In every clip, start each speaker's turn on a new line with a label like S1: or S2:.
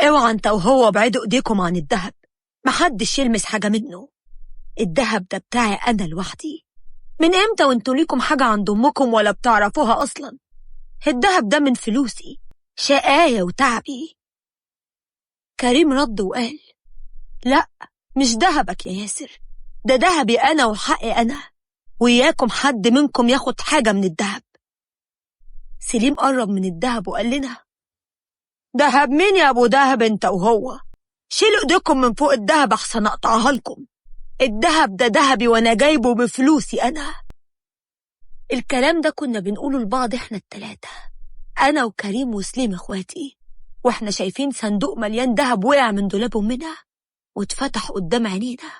S1: اوعى انت وهو ابعدوا ايديكم عن الدهب، محدش يلمس حاجة منه. الدهب ده بتاعي انا لوحدي. من امتى وانتوا ليكم حاجة عند امكم ولا بتعرفوها اصلا؟ الدهب ده من فلوسي، شقاية وتعبي. كريم رد وقال: لا، مش دهبك يا ياسر، ده دهبي انا وحقي انا، وياكم حد منكم ياخد حاجة من الدهب. سليم قرب من الدهب وقال لنا: دهب مين يا ابو دهب انت وهو؟ شيلوا ايديكم من فوق الدهب احسن اقطعها لكم. الدهب ده دهبي وانا جايبه بفلوسي انا. الكلام ده كنا بنقوله لبعض احنا التلاتة، انا وكريم وسليم اخواتي، واحنا شايفين صندوق مليان دهب وقع من دولاب امنا واتفتح قدام عينينا.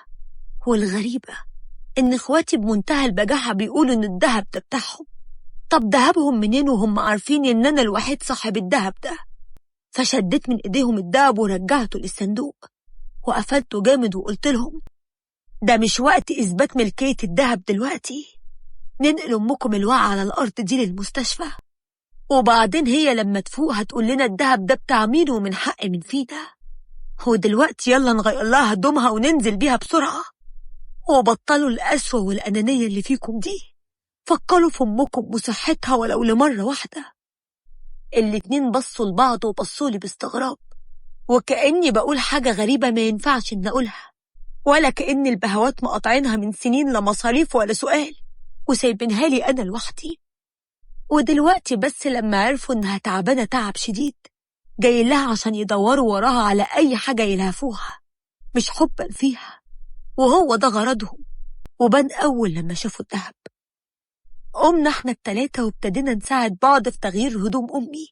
S1: والغريبة ان اخواتي بمنتهى البجاحة بيقولوا ان الدهب ده بتاعهم. طب دهبهم منين وهم عارفين ان انا الوحيد صاحب الدهب ده؟ فشدت من ايديهم الدهب ورجعته للصندوق وقفلته جامد وقلت لهم: ده مش وقت اثبات ملكية الدهب دلوقتي، ننقل امكم الواقعة على الارض دي للمستشفى، وبعدين هي لما تفوق هتقول لنا الدهب ده بتاع مين ومن حق من فينا. ودلوقتي يلا نغير لها هدومها وننزل بيها بسرعة، وبطلوا القسوة والأنانية اللي فيكم دي. فكروا في امكم وصحتها ولو لمرة واحدة. الاتنين بصوا لبعض وبصوا لي باستغراب، وكأني بقول حاجة غريبة ما ينفعش إن أقولها، ولا كأن البهوات مقاطعينها من سنين لا مصاريف ولا سؤال وسايبينها لي أنا لوحدي. ودلوقتي بس لما عرفوا إنها تعبانة تعب شديد جاي لها عشان يدوروا وراها على أي حاجة يلهفوها، مش حبا فيها، وهو ده غرضهم. وبان أول لما شافوا الدهب. قمنا احنا التلاتة وابتدينا نساعد بعض في تغيير هدوم أمي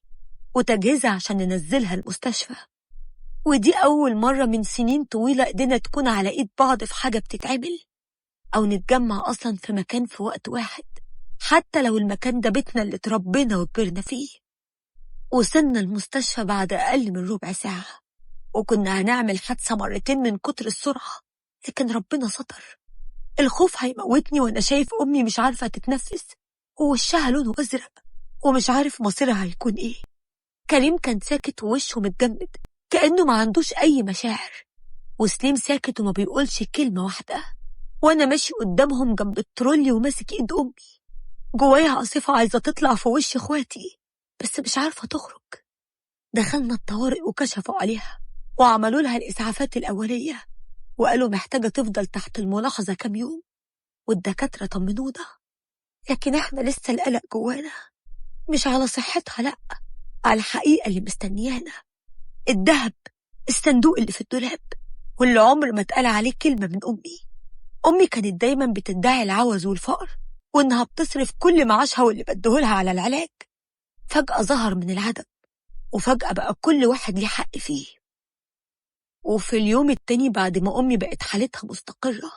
S1: وتجهيزها عشان ننزلها المستشفى. ودي أول مرة من سنين طويلة إيدينا تكون على إيد بعض في حاجة بتتعمل، أو نتجمع أصلا في مكان في وقت واحد، حتى لو المكان ده بيتنا اللي اتربينا وكبرنا فيه. وصلنا المستشفى بعد أقل من ربع ساعة، وكنا هنعمل حادثة مرتين من كتر السرعة، لكن ربنا ستر. الخوف هيموتني وأنا شايف أمي مش عارفة تتنفس ووشها لونه أزرق ومش عارف مصيرها هيكون إيه. كريم كان ساكت ووشه متجمد كأنه ما عندوش أي مشاعر، وسليم ساكت وما بيقولش كلمة واحدة. وأنا ماشي قدامهم جنب الترولي وماسك إيد أمي، جوايا عاصفة عايزة تطلع في وش إخواتي بس مش عارفة تخرج. دخلنا الطوارئ وكشفوا عليها وعملوا لها الإسعافات الأولية، وقالوا محتاجة تفضل تحت الملاحظة كام يوم، والدكاترة طمنونا. لكن احنا لسه القلق جوانا، مش على صحتها لأ، على الحقيقة اللي مستنيانا. الدهب، الصندوق اللي في الدولاب، واللي عمر ما اتقال عليه كلمة من أمي كانت دايما بتدعي العوز والفقر وإنها بتصرف كل معاشها واللي بدهولها على العلاج. فجأة ظهر من العدم، وفجأة بقى كل واحد ليه حق فيه. وفي اليوم التاني بعد ما أمي بقت حالتها مستقرة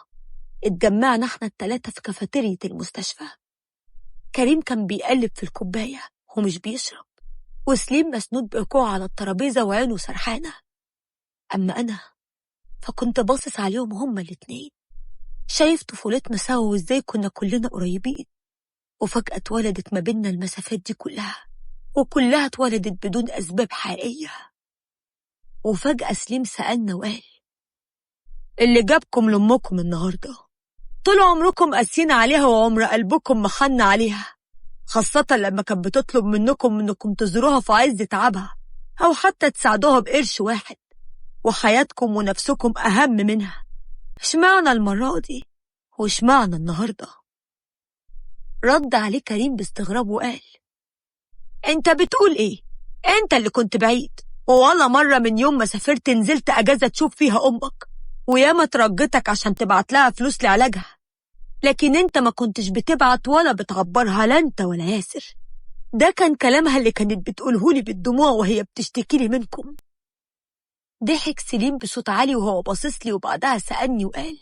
S1: اتجمعنا احنا التلاتة في كافيتيريا المستشفى. كريم كان بيقلب في الكوباية ومش بيشرب، وسليم مسنود بكوع على الترابيزة وعينه سرحانة. أما أنا فكنت باصص عليهم هما الاتنين، شايف طفولتنا سوا وإزاي كنا كلنا قريبين، وفجأة اتولدت ما بيننا المسافات دي كلها، وكلها اتولدت بدون أسباب حقيقية. وفجأة سليم سألنا وقال: اللي جابكم لأمكم النهاردة؟ طول عمركم قاسين عليها وعمر قلبكم محن عليها، خاصة لما كانت بتطلب منكم تزوروها في عز تعبها أو حتى تساعدوها بقرش واحد، وحياتكم ونفسكم أهم منها. اشمعنى المرة دي واشمعنى النهاردة؟ رد عليه كريم باستغراب وقال: انت بتقول ايه؟ انت اللي كنت بعيد، ولا مرة من يوم ما سافرت نزلت أجازة تشوف فيها أمك، وياما ترجتك عشان تبعت لها فلوس لعلاجها، لكن انت ما كنتش بتبعت ولا بتعبرها، لا انت ولا ياسر. ده كان كلامها اللي كانت بتقولهولي بالدموع وهي بتشتكيلي منكم. ضحك سليم بصوت عالي وهو باصص لي، وبعدها سألني وقال: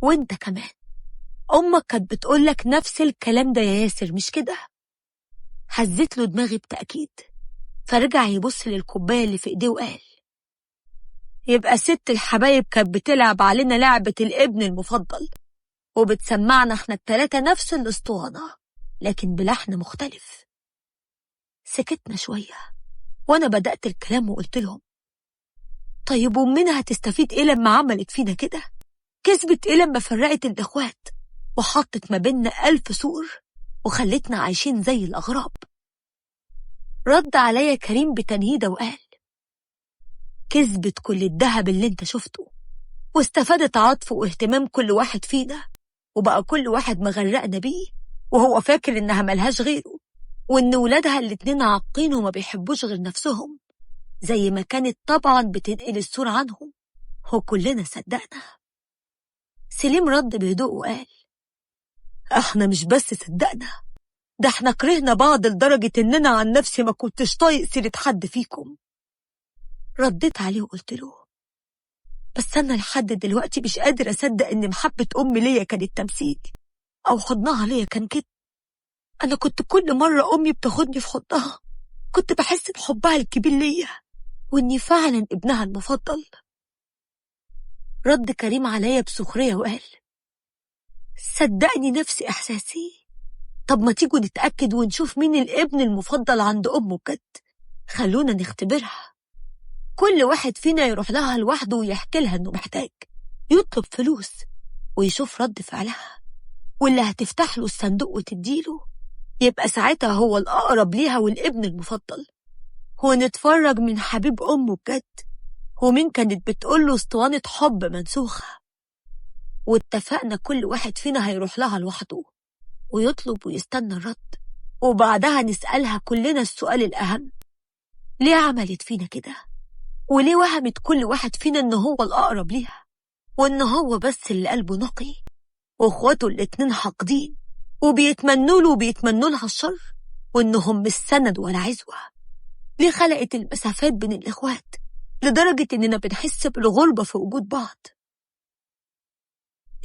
S1: وانت كمان أمك كانت بتقولك نفس الكلام ده يا ياسر، مش كده؟ هزت له دماغي بتأكيد، فرجع يبص للكوباية اللي في ايديه وقال: يبقى ست الحبايب كانت بتلعب علينا لعبة الابن المفضل، وبتسمعنا احنا التلاتة نفس الاسطوانة لكن بلحن مختلف. سكتنا شوية وانا بدأت الكلام وقلت لهم: طيب أمنا هتستفيد إيه لما عملت فينا كده؟ كسبت إيه لما فرقت الإخوات وحطت ما بيننا 1000 سور وخلتنا عايشين زي الأغراب؟ رد عليا كريم بتنهيدة وقال: كسبت كل الذهب اللي انت شفته، واستفادت عطف واهتمام كل واحد فينا، وبقى كل واحد مغرقنا بيه وهو فاكر إنها ملهاش غيره، وإن ولادها الاتنين عاقين وما بيحبوش غير نفسهم، زي ما كانت طبعا بتنقل السور عنهم، وكلنا صدقنا. سليم رد بهدوء وقال: احنا مش بس صدقنا، ده احنا كرهنا بعض لدرجة إننا عن نفسي ما كنتش طايق سيرة حد فيكم. رديت عليه وقلت له: بس أنا لحد دلوقتي مش قادر أصدق إن محبة أمي ليا كانت تمثيل، أو حضنها ليا كان كده. أنا كنت كل مرة أمي بتاخدني في حضنها كنت بحس بحبها الكبير ليا، وإني فعلا ابنها المفضل. رد كريم عليا بسخرية وقال: صدقني نفسي إحساسي. طب ما تيجوا نتأكد ونشوف مين الابن المفضل عند أمه بجد. خلونا نختبرها. كل واحد فينا يروح لها لوحده ويحكي لها إنه محتاج، يطلب فلوس ويشوف رد فعلها، واللي هتفتح له الصندوق وتديله يبقى ساعتها هو الأقرب ليها والابن المفضل. ونتفرج من حبيب أمه بجد ومين كانت بتقوله اسطوانة حب منسوخة. واتفقنا كل واحد فينا هيروح لها لوحده ويطلب ويستنى الرد، وبعدها نسألها كلنا السؤال الأهم: ليه عملت فينا كده؟ وليه وهمت كل واحد فينا إن هو الأقرب ليها، وإن هو بس اللي قلبه نقي، وإخواته الاتنين حاقدين وبيتمنوا له وبيتمنوا لها الشر، وإنهم مش سند ولا عزوة؟ ليه خلقت المسافات بين الإخوات لدرجة إننا بنحس بالغربة في وجود بعض؟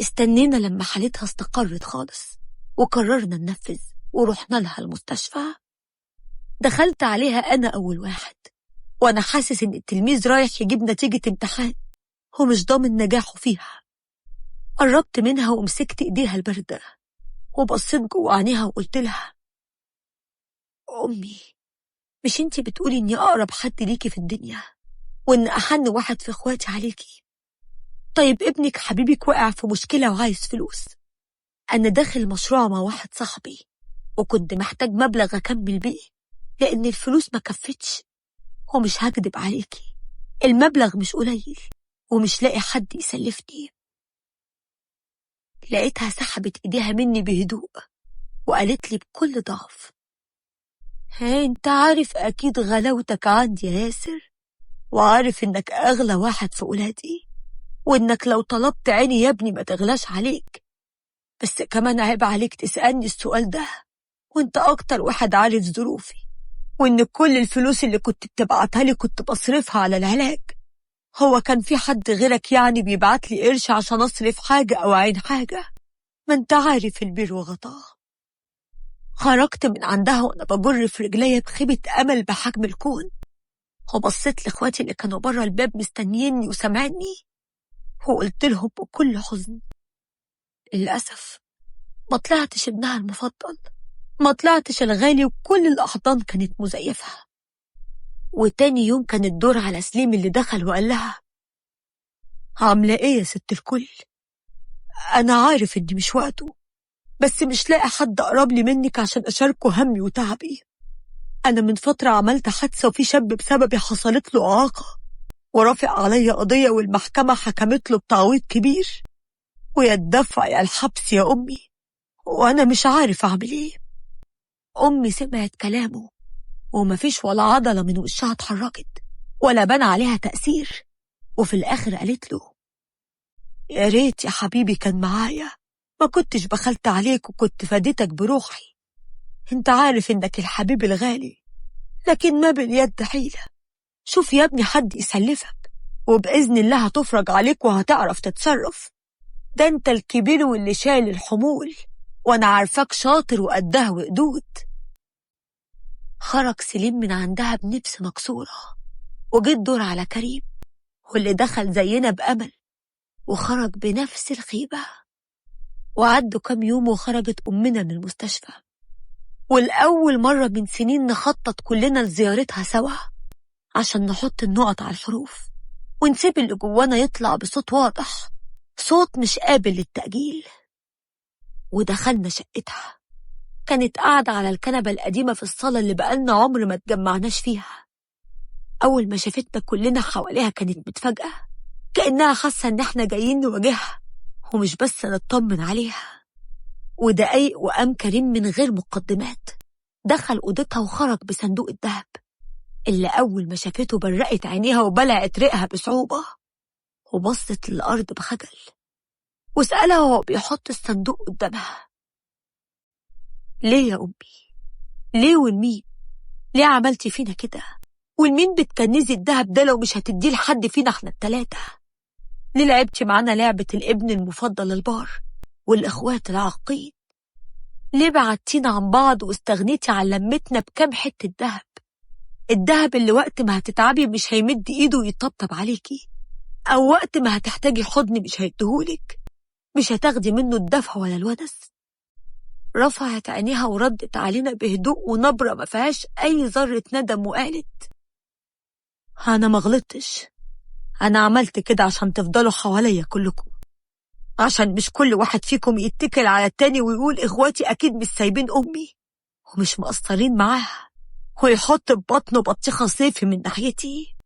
S1: استنينا لما حالتها استقرت خالص وقررنا ننفذ ورحنا لها المستشفى. دخلت عليها أنا أول واحد، وأنا حاسس إن التلميذ رايح يجيب نتيجة امتحان ومش ضامن نجاحه فيها. قربت منها ومسكت إيديها الباردة وبصيت جوه عينيها وقلت لها: أمي، مش انتي بتقولي إني أقرب حد ليكي في الدنيا وإن أحن واحد في إخواتي عليكي؟ طيب ابنك حبيبك وقع في مشكلة وعايز فلوس. أنا داخل مشروع مع واحد صاحبي وكنت محتاج مبلغ أكمل بيه لأن الفلوس ما كفتش، ومش هكدب عليكي المبلغ مش قليل ومش لاقي حد يسلفني. لقيتها سحبت إيديها مني بهدوء وقالت لي بكل ضعف: انت عارف أكيد غلاوتك عندي يا ياسر، وعارف إنك أغلى واحد في ولادي، وإنك لو طلبت عيني يا ابني ما تغلاش عليك. بس كمان عيب عليك تسألني السؤال ده وإنت أكتر واحد عارف ظروفي، وإن كل الفلوس اللي كنت بتبعتها لي كنت بصرفها على العلاج. هو كان في حد غيرك يعني بيبعت لي قرش عشان أصرف حاجة أو عين حاجة؟ ما انت عارف البير وغطاه. خرجت من عندها وأنا بجر في رجليا بخيبة أمل بحجم الكون، وبصيت لإخواتي اللي كانوا برا الباب مستنيني وسمعني وقلت لهم بكل حزن: للأسف ما طلعتش ابنها المفضل، ما طلعتش الغالي، وكل الأحضان كانت مزيفة. وتاني يوم كان الدور على سليم اللي دخل وقال لها: عاملة ايه يا ست الكل؟ أنا عارف إني مش وقته، بس مش لاقي حد أقرب لي منك عشان أشاركه همي وتعبي. أنا من فترة عملت حادثة وفي شاب بسببي حصلت له إعاقة ورافع عليا قضية، والمحكمة حكمت له بتعويض كبير، ويا الدفع يا الحبس يا أمي، وأنا مش عارف أعمل إيه. أمي سمعت كلامه ومفيش ولا عضلة من وشها اتحركت ولا بان عليها تأثير، وفي الآخر قالت له: يا ريت يا حبيبي كان معايا، ما كنتش بخلت عليك وكنت فادتك بروحي. انت عارف انك الحبيب الغالي، لكن ما باليد حيلة. شوف يا ابني حد يسلفك وبإذن الله هتفرج عليك وهتعرف تتصرف. ده انت الكبير واللي شايل الحمول، وانا عارفاك شاطر وقدها وقدود. خرج سليم من عندها بنفس مكسورة، وجيت دور على كريم واللي دخل زينا بأمل وخرج بنفس الخيبة. وعدوا كام يوم وخرجت أمنا من المستشفى، والأول مرة من سنين نخطط كلنا لزيارتها سوا عشان نحط النقط على الحروف ونسيب اللي جوانا يطلع بصوت واضح، صوت مش قابل للتأجيل. ودخلنا شقتها. كانت قاعدة على الكنبة القديمة في الصالة اللي بقالنا عمر ما اتجمعناش فيها. أول ما شافتنا كلنا حواليها كانت متفاجئة، كأنها حاسة إن احنا جايين نواجهها ومش بس نطمن عليها. ودقايق وقام كريم من غير مقدمات دخل أوضتها وخرج بصندوق الذهب اللي أول ما شافته برقت عينيها وبلعت ريقها بصعوبة، وبصت للأرض بخجل وسألها وهو بيحط الصندوق قدامها: ليه يا أمي؟ ليه والمين؟ ليه عملتي فينا كده؟ والمين بتكنزي الذهب ده لو مش هتديه لحد فينا احنا التلاتة؟ ليه لعبتي معانا لعبة الابن المفضل البار والإخوات العاقين؟ ليه بعدتينا عن بعض واستغنيتي عن لمتنا بكام حتة ذهب؟ الذهب اللي وقت ما هتتعبي مش هيمد ايده ويطبطب عليكي، أو وقت ما هتحتاجي حضن مش هيديهولك، مش هتاخدي منه الدفع ولا الونس. رفعت عينيها وردت علينا بهدوء ونبرة ما فيهاش أي ذرة ندم وقالت: أنا ما غلطتش، أنا عملت كده عشان تفضلوا حواليا كلكم، عشان مش كل واحد فيكم يتكل على التاني ويقول إخواتي أكيد مش سايبين أمي ومش مقصرين معاها، ويحط ببطنه بطيخة صيفي من ناحيتي،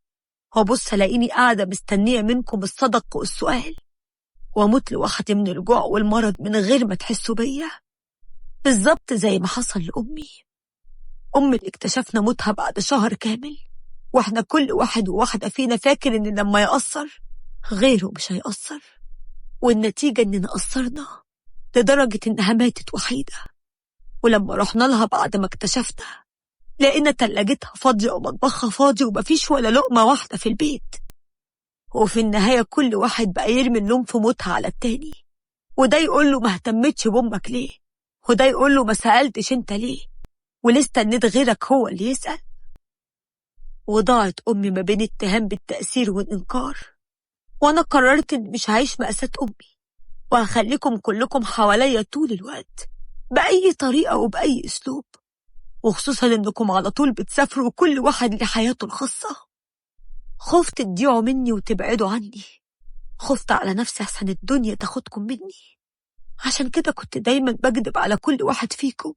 S1: وبص ألاقيني قاعدة مستنية منكم الصدق والسؤال، وأموت لوحدي من الجوع والمرض من غير ما تحسوا بيا، بالظبط زي ما حصل لأمي. أمي اللي اكتشفنا موتها بعد شهر كامل، واحنا كل واحد وواحدة فينا فاكر إن لما يقصر غيره مش هيقصر، والنتيجة إننا قصرنا لدرجة إنها ماتت وحيدة. ولما رحنا لها بعد ما اكتشفنا لقينا تلاجتها فاضية ومطبخها فاضي ومفيش ولا لقمة واحدة في البيت. وفي النهاية كل واحد بقى يرمي اللوم في موتها على التاني، وده يقول له ما اهتمتش بأمك ليه، وده يقول له ما سألتش انت ليه، وليه استنيت غيرك هو اللي يسأل. وضاعت أمي ما بين اتهام بالتأثير والإنكار، وأنا قررت إن مش هعيش مأساة أمي، وهخليكم كلكم حواليا طول الوقت بأي طريقة وبأي أسلوب، وخصوصا إنكم على طول بتسافروا وكل واحد لحياته الخاصة. خفت تضيعوا مني وتبعدوا عني، خفت على نفسي أحسن الدنيا تاخدكم مني، عشان كده كنت دايما بكدب على كل واحد فيكم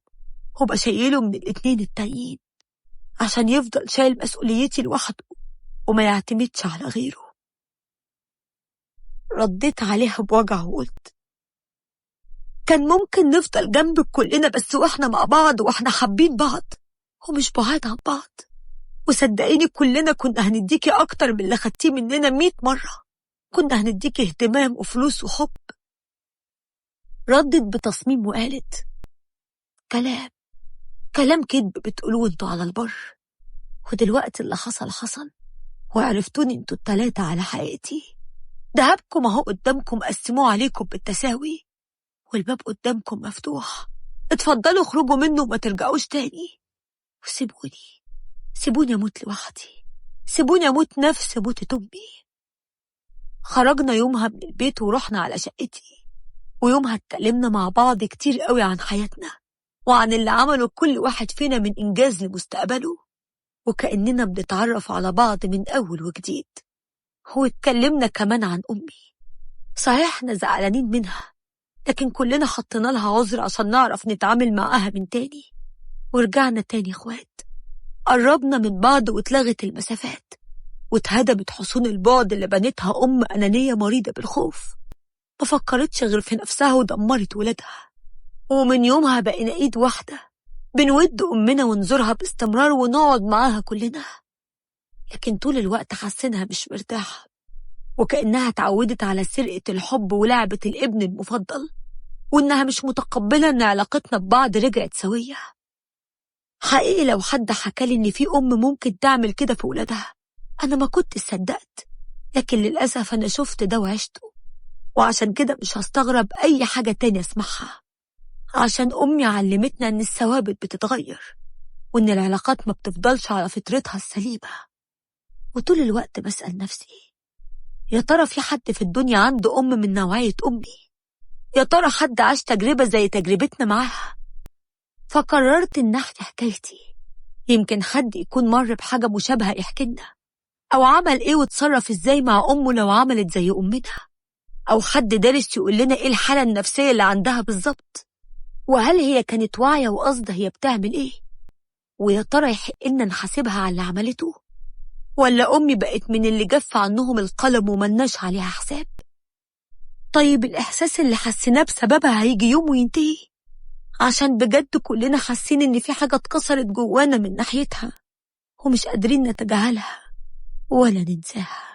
S1: وبشيله من الاتنين التانيين عشان يفضل شايل مسؤوليتي لوحده وما يعتمدش على غيره. رديت عليها بوجع وقلت: كان ممكن نفضل جنبك كلنا بس واحنا مع بعض واحنا حابين بعض ومش بعاد عن بعض، وصدقيني كلنا كنا هنديكي أكتر من اللي خدتيه مننا 100 مرة، كنا هنديكي اهتمام وفلوس وحب. ردت بتصميم وقالت: كلام كدب بتقولوه انتوا على البر، ودلوقتي اللي حصل حصل وعرفتوني انتوا التلاتة على حقيقتي. دهبكم اهو قدامكم، قسموه عليكم بالتساوي، والباب قدامكم مفتوح، اتفضلوا اخرجوا منه وما ترجعوش تاني، سيبوني اموت لوحدي، سيبوني اموت نفس موتة امي. خرجنا يومها من البيت ورحنا على شقتي، ويومها اتكلمنا مع بعض كتير قوي عن حياتنا وعن اللي عمله كل واحد فينا من إنجاز لمستقبله، وكأننا بنتعرف على بعض من أول وجديد. واتكلمنا كمان عن أمي، صحيح احنا زعلانين منها لكن كلنا حطينا لها عذر عشان نعرف نتعامل معاها من تاني، ورجعنا تاني اخوات، قربنا من بعض واتلغت المسافات، واتهدمت حصون البعد اللي بنتها أم أنانية مريضة بالخوف ما فكرتش غير في نفسها ودمرت ولادها. ومن يومها بقينا إيد واحدة بنود أمنا ونزورها باستمرار ونقعد معاها كلنا، لكن طول الوقت حسنها مش مرتاحة، وكأنها اتعودت على سرقة الحب ولعبة الابن المفضل، وإنها مش متقبلة إن علاقتنا ببعض رجعت سوية. حقيقي لو حد حكالي إن في أم ممكن تعمل كده في ولادها أنا ما كنت صدقت، لكن للأسف أنا شفت ده وعشته، وعشان كده مش هستغرب أي حاجة تانية اسمعها، عشان أمي علمتنا إن الثوابت بتتغير وإن العلاقات ما بتفضلش على فطرتها السليمة. وطول الوقت بسأل نفسي: يا ترى في حد في الدنيا عنده أم من نوعية أمي؟ يا ترى حد عاش تجربة زي تجربتنا معاها؟ فقررت إن أحكي حكايتي، يمكن حد يكون مر بحاجة مشابهة يحكي لنا، أو عمل إيه وتصرف إزاي مع أمه لو عملت زي أمنا، أو حد دارس يقول لنا إيه الحالة النفسية اللي عندها بالظبط، وهل هي كانت واعية وقصدها هي بتعمل إيه، ويا ترى يحق لنا نحاسبها على اللي عملته، ولا أمي بقت من اللي جف عنهم القلم وملناش عليها حساب؟ طيب الإحساس اللي حسيناه بسببها هيجي يوم وينتهي، عشان بجد كلنا حاسين إن في حاجة اتكسرت جوانا من ناحيتها ومش قادرين نتجاهلها ولا ننساها.